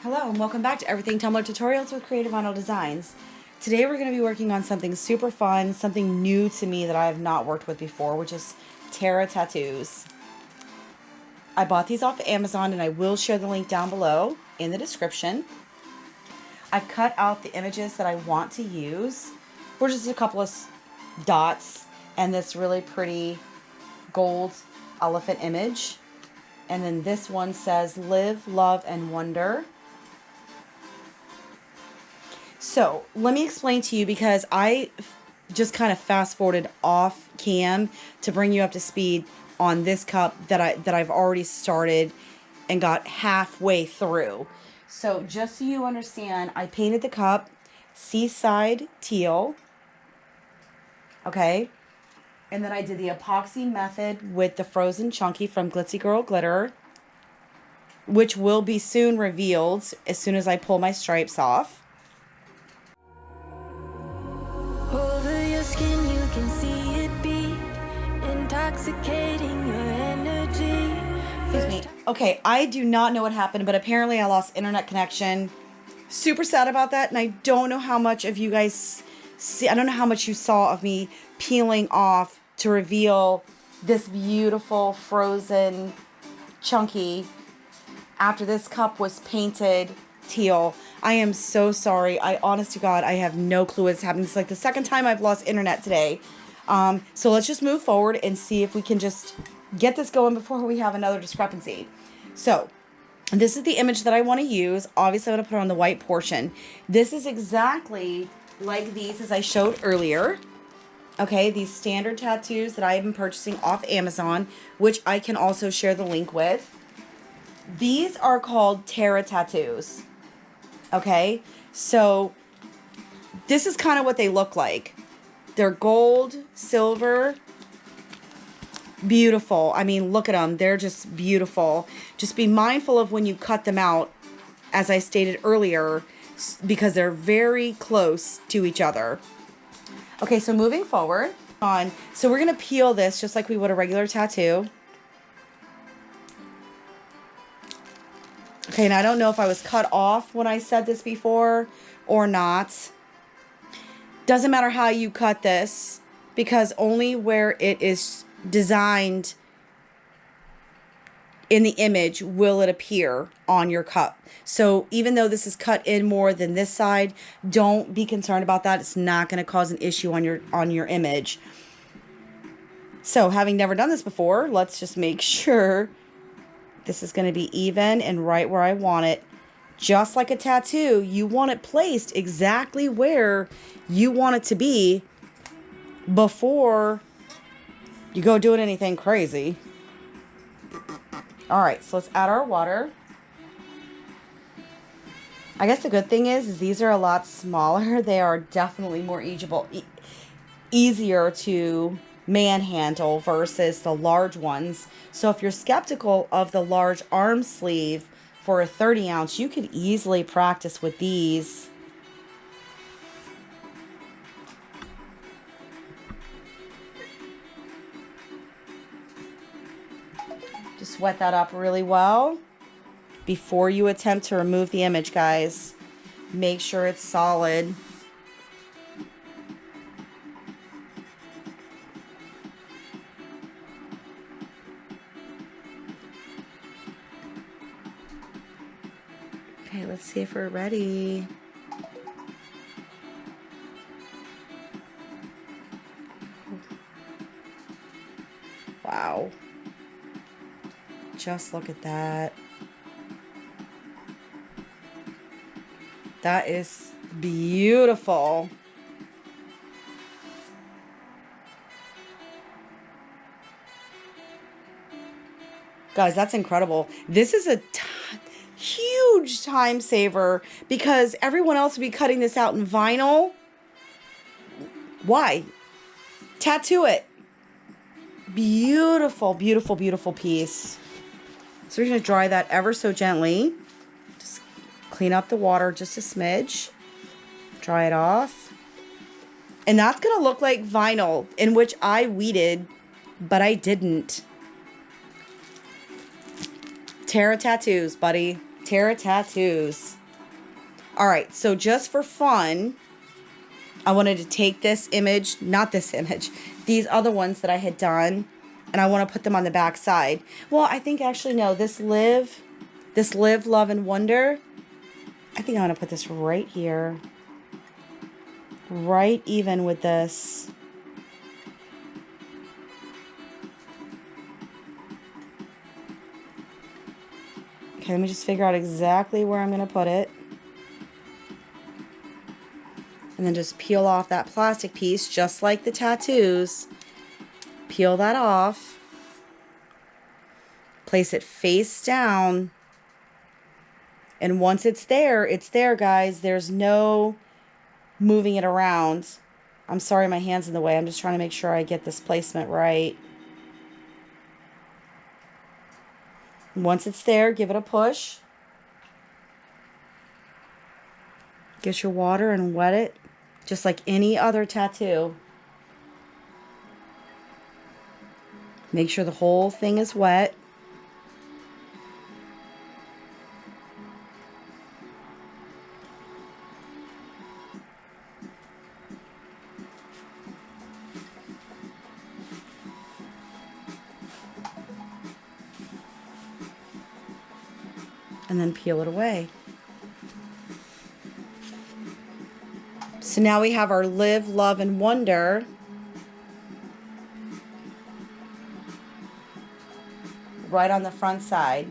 Hello and welcome back to Everything Tumbler Tutorials with Creative Vinyl Designs. Today we're going to be working on something super fun, something new to me that I have not worked with before, which is Terra Tattoos. I bought these off of Amazon and I will share the link down below in the description. I've cut out the images that I want to use for just a couple of dots and this really pretty gold elephant image. And then this one says live, love, and wonder. So let me explain to you, because I just kind of fast forwarded off cam to bring you up to speed on this cup that I've already started and got halfway through. So just so you understand, I painted the cup Seaside Teal. Okay. And then I did the epoxy method with the frozen chunky from Glitzy Girl Glitter, which will be soon revealed as soon as I pull my stripes off. Over your skin you can see it beat, intoxicating your energy. Excuse me. Okay, I do not know what happened, but apparently I lost internet connection. Super sad about that, and I don't know how much of you guys see. I don't know how much you saw of me peeling off to reveal this beautiful frozen chunky after this cup was painted teal. I am so sorry. I, honest to God, I have no clue what's happening. It's like the second time I've lost internet today. So let's just move forward and see if we can just get this going before we have another discrepancy. So this is the image that I want to use. Obviously, I'm going to put it on the white portion. This is exactly like these as I showed earlier. Okay, these standard tattoos that I have been purchasing off Amazon, which I can also share the link with. These are called Terra Tattoos. Okay, so this is kind of what they look like. They're gold, silver, beautiful. I mean, look at them. They're just beautiful. Just be mindful of when you cut them out, as I stated earlier, because they're very close to each other. Okay, so moving forward on, so we're going to peel this just like we would a regular tattoo. Okay, and I don't know if I was cut off when I said this before or not. Doesn't matter how you cut this, because only where it is designed in the image will it appear on your cup. So even though this is cut in more than this side, don't be concerned about that. It's not going to cause an issue on your image. So having never done this before, let's just make sure this is going to be even and right where I want it. Just like a tattoo, you want it placed exactly where you want it to be before you go doing anything crazy. All right, so let's add our water. I guess the good thing is these are a lot smaller. They are definitely more easier to manhandle versus the large ones. So if you're skeptical of the large arm sleeve for a 30 ounce, you could easily practice with these. Just wet that up really well before you attempt to remove the image, guys. Make sure it's solid. Okay, let's see if we're ready. Wow. Just look at that. That is beautiful. Guys, that's incredible. This is a huge time saver, because everyone else would be cutting this out in vinyl. Why? Tattoo it. Beautiful, beautiful, beautiful piece. So we're going to dry that ever so gently. Just clean up the water just a smidge. Dry it off. And that's going to look like vinyl, in which I weeded, but I didn't. Terra Tattoos, buddy. Terra Tattoos. All right, so just for fun, I wanted to take this image, not this image, these other ones that I had done, and I want to put them on the back side. Well, I think actually, no, this live, love, and wonder, I think I'm going to put this right here. Right even with this. Okay, let me just figure out exactly where I'm going to put it. And then just peel off that plastic piece, just like the tattoos. Peel that off. Place it face down. And once it's there, guys. There's no moving it around. I'm sorry my hand's in the way. I'm just trying to make sure I get this placement right. Once it's there, give it a push. Get your water and wet it, just like any other tattoo. Make sure the whole thing is wet. And then peel it away. So now we have our live, love, and wonder. Right on the front side.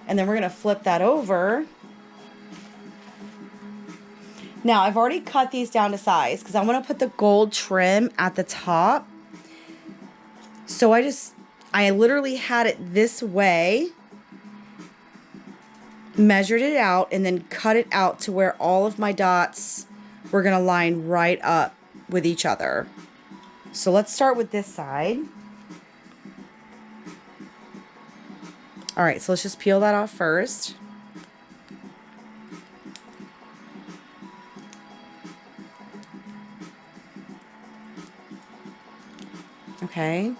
And then we're going to flip that over. Now, I've already cut these down to size because I want to put the gold trim at the top. So I literally had it this way. Measured it out and then cut it out to where all of my dots were going to line right up with each other. So let's start with this side. All right, so let's just peel that off first. Okay.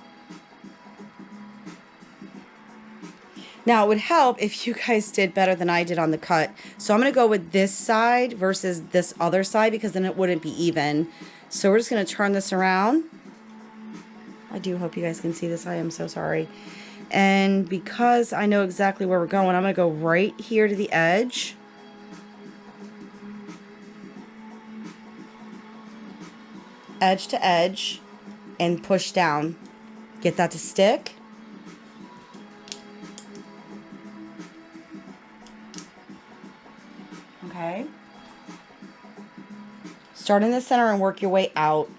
Now, it would help if you guys did better than I did on the cut. So I'm going to go with this side versus this other side because then it wouldn't be even. So we're just going to turn this around. I do hope you guys can see this. I am so sorry. And because I know exactly where we're going, I'm going to go right here to the edge. Edge to edge. And push down. Get that to stick. Okay. Start in the center and work your way out.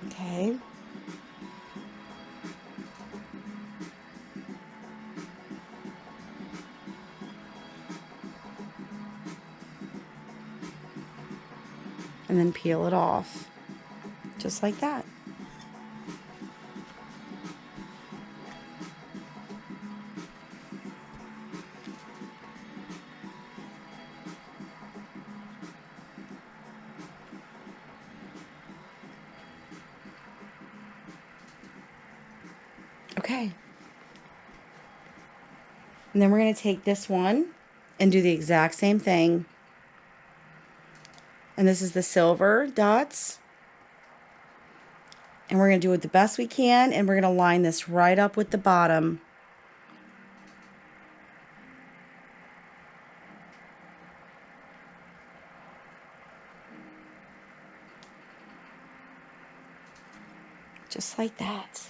Okay. And then peel it off, just like that. Okay. And then we're going to take this one and do the exact same thing. And this is the silver dots. And we're going to do it the best we can. And we're going to line this right up with the bottom. Just like that.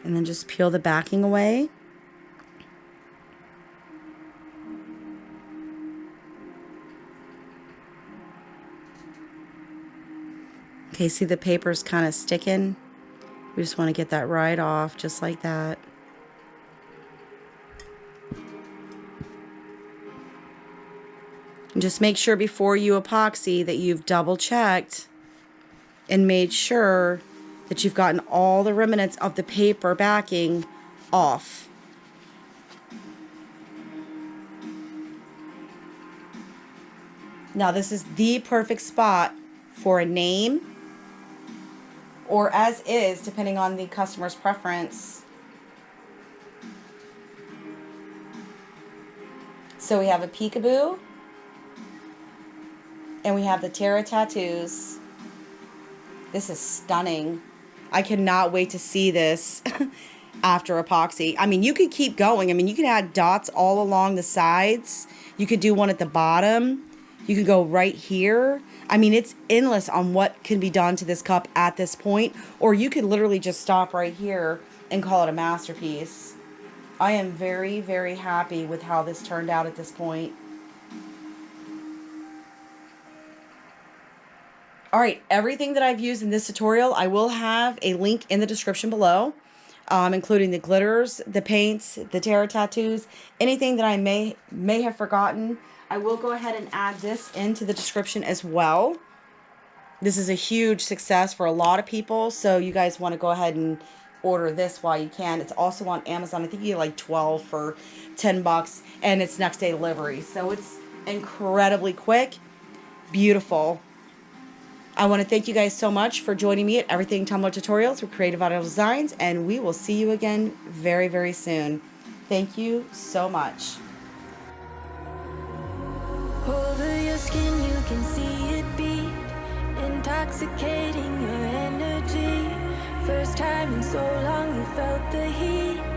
And then just peel the backing away. Okay, see the paper's kind of sticking? We just want to get that right off, just like that. And just make sure before you epoxy that you've double checked and made sure that you've gotten all the remnants of the paper backing off. Now this is the perfect spot for a name, or as is, depending on the customer's preference. So we have a peekaboo, and we have the Terra Tattoos. This is stunning. I cannot wait to see this after epoxy. I mean, you could keep going. I mean, you can add dots all along the sides. You could do one at the bottom. You could go right here. I mean, it's endless on what can be done to this cup at this point. Or you could literally just stop right here and call it a masterpiece. I am very, very happy with how this turned out at this point. Alright, everything that I've used in this tutorial, I will have a link in the description below, including the glitters, the paints, the Terra Tattoos, anything that I may have forgotten. I will go ahead and add this into the description as well. This is a huge success for a lot of people, so you guys want to go ahead and order this while you can. It's also on Amazon. I think you get like 12 for 10 bucks, and it's next day delivery. So it's incredibly quick, beautiful. I want to thank you guys so much for joining me at Everything Tumbler Tutorials with Creative Audio Designs, and we will see you again very, very soon. Thank you so much. Over your skin you can see it beat, intoxicating your energy. First time in so long you felt the heat.